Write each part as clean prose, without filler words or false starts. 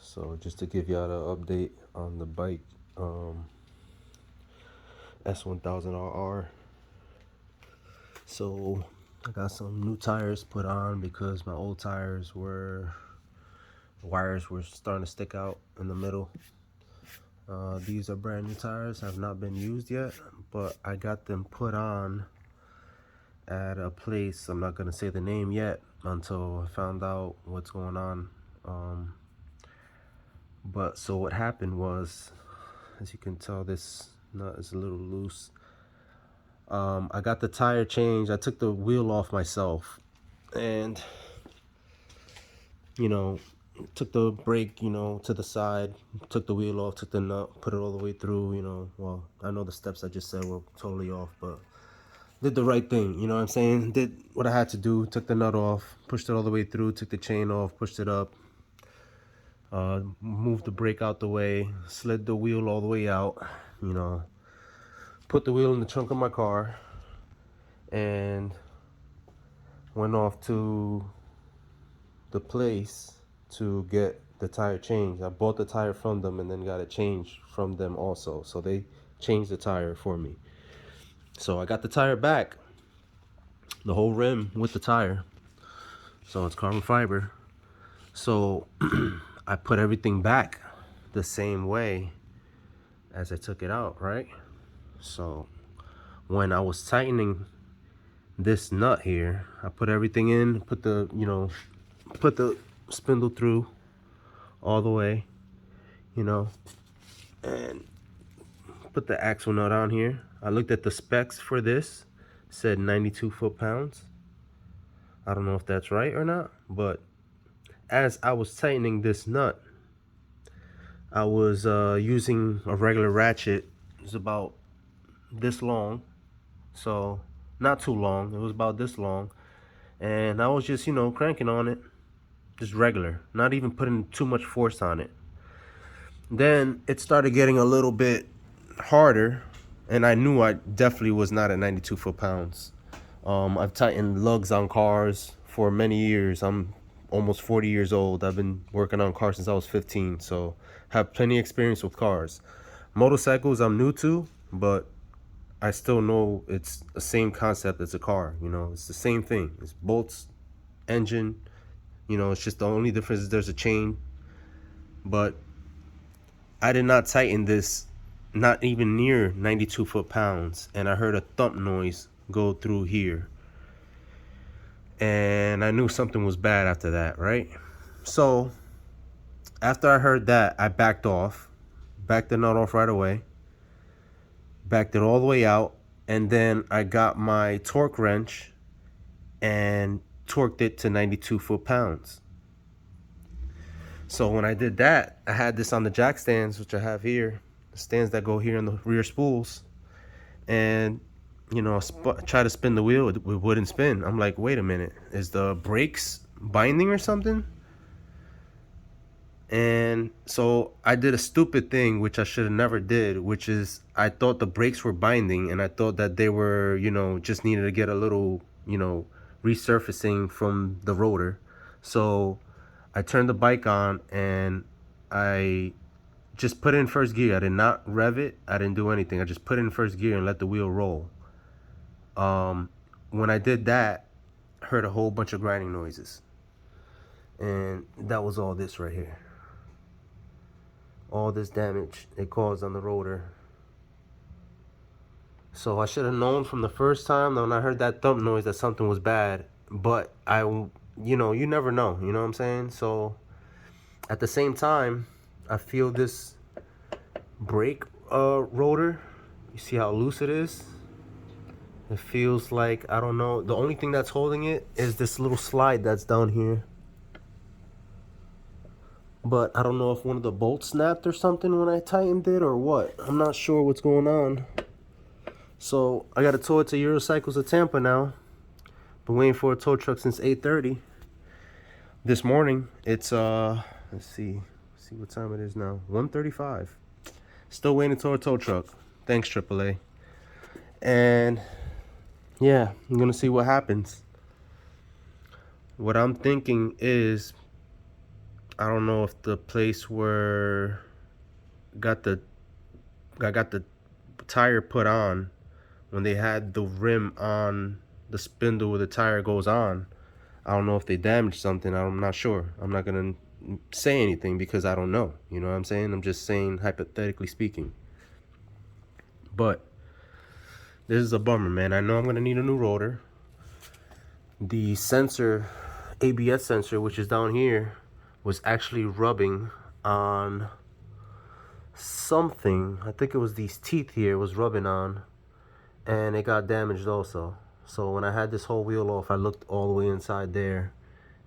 So just to give y'all the update on the bike, s1000rr. So I got some new tires put on because my old tires wires were starting to stick out in the middle. These are brand new tires, have not been used yet, but I got them put on at a place. I'm not gonna say the name yet until I found out what's going on. But so what happened was, as you can tell, this nut is a little loose. I got the tire changed. I took the wheel off myself, and took the brake, to the side, took the wheel off, took the nut, put it all the way through. Well, I know the steps I just said were totally off, but did the right thing. You know what I'm saying? Did what I had to do. Took the nut off, pushed it all the way through, took the chain off, pushed it up, moved the brake out the way, slid the wheel all the way out. Put the wheel in the trunk of my car, and went off to the place to get the tire changed. I bought the tire from them and then got it changed from them also. So they changed the tire for me. So I got the tire back, the whole rim with the tire. So it's carbon fiber. So I put everything back the same way as I took it out, right? So when I was tightening this nut here, I put everything in, put the spindle through all the way, and put the axle nut on here. I looked at the specs for this, said 92 foot-pounds. I don't know if that's right or not, but as I was tightening this nut, I was using a regular ratchet. It's about this long, so not too long. It was about this long, and I was just cranking on it, just regular, not even putting too much force on it. Then it started getting a little bit harder, and I knew I definitely was not at 92 foot-pounds. I've tightened lugs on cars for many years. I'm almost 40 years old. I've been working on cars since I was 15, so have plenty of experience with cars. Motorcycles I'm new to, but I still know it's the same concept as a car. It's the same thing. It's bolts, engine. It's just the only difference is there's a chain. But I did not tighten this, not even near 92 foot-pounds, and I heard a thump noise go through here. And I knew something was bad after that, right? So after I heard that, I backed off, backed the nut off right away, backed it all the way out, and then I got my torque wrench and torqued it to 92 foot-pounds. So when I did that, I had this on the jack stands, which I have here, the stands that go here in the rear spools, and try to spin the wheel, it wouldn't spin. I'm like, wait a minute, is the brakes binding or something? And so I did a stupid thing, which I should have never did, which is I thought the brakes were binding, and I thought that they were, just needed to get a little, resurfacing from the rotor. So I turned the bike on and I just put it in first gear. I did not rev it. I didn't do anything. I just put it in first gear and let the wheel roll. When I did that, I heard a whole bunch of grinding noises. And that was all this right here. All this damage it caused on the rotor. So I should have known from the first time when I heard that thump noise that something was bad. But you never know, you know what I'm saying? So at the same time, I feel this brake rotor. You see how loose it is? It feels like, I don't know, the only thing that's holding it is this little slide that's down here. But I don't know if one of the bolts snapped or something when I tightened it or what. I'm not sure what's going on. So I got to tow it to Eurocycles of Tampa now. Been waiting for a tow truck since 8:30. This morning, it's let's see what time it is now. 1:35. Still waiting to tow a tow truck. Thanks, AAA. And yeah, I'm gonna see what happens. What I'm thinking is I don't know if the place where got the I got the tire put on, when they had the rim on the spindle where the tire goes on, I don't know if they damaged something. I'm not sure. I'm not gonna say anything because I don't know. You know what I'm saying? I'm just saying hypothetically speaking. But this is a bummer, man. I know I'm gonna need a new rotor. The sensor, ABS sensor, which is down here, was actually rubbing on something. I think it was these teeth here was rubbing on, and it got damaged also. So when I had this whole wheel off, I looked all the way inside there,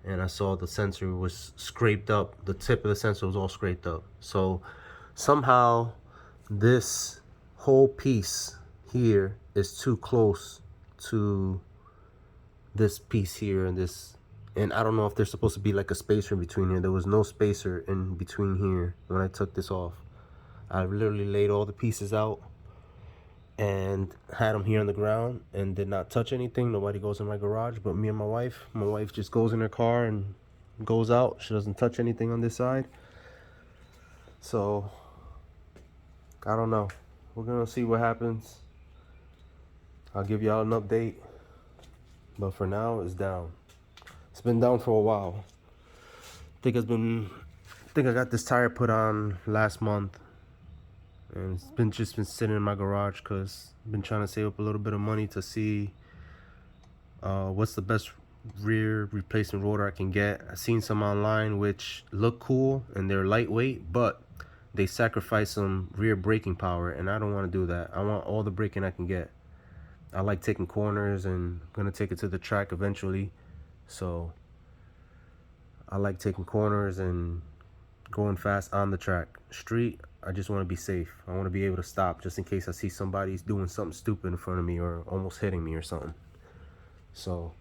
and I saw the sensor was scraped up. The tip of the sensor was all scraped up. So somehow this whole piece here is too close to this piece here, and I don't know if there's supposed to be like a spacer in between here. There was no spacer in between here when I took this off. I literally laid all the pieces out and had them here on the ground and did not touch anything. Nobody goes in my garage but me and my wife. My wife just goes in her car and goes out. She doesn't touch anything on this side. So I don't know. We're gonna see what happens. I'll give y'all an update, but for now it's down. It's been down for a while. I think I got this tire put on last month, and it's just been sitting in my garage because I've been trying to save up a little bit of money to see what's the best rear replacement rotor I can get. I've seen some online which look cool and they're lightweight, but they sacrifice some rear braking power, and I don't want to do that. I want all the braking I can get. I like taking corners, and I'm gonna take it to the track eventually, so I like taking corners and going fast on the track. Street, I just want to be safe. I want to be able to stop just in case I see somebody's doing something stupid in front of me or almost hitting me or something. So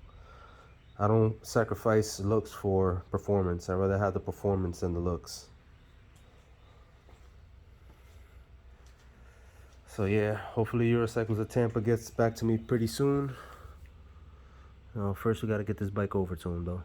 I don't sacrifice looks for performance. I'd rather have the performance than the looks. So yeah, hopefully Eurocycles of Tampa gets back to me pretty soon. First we got to get this bike over to him though.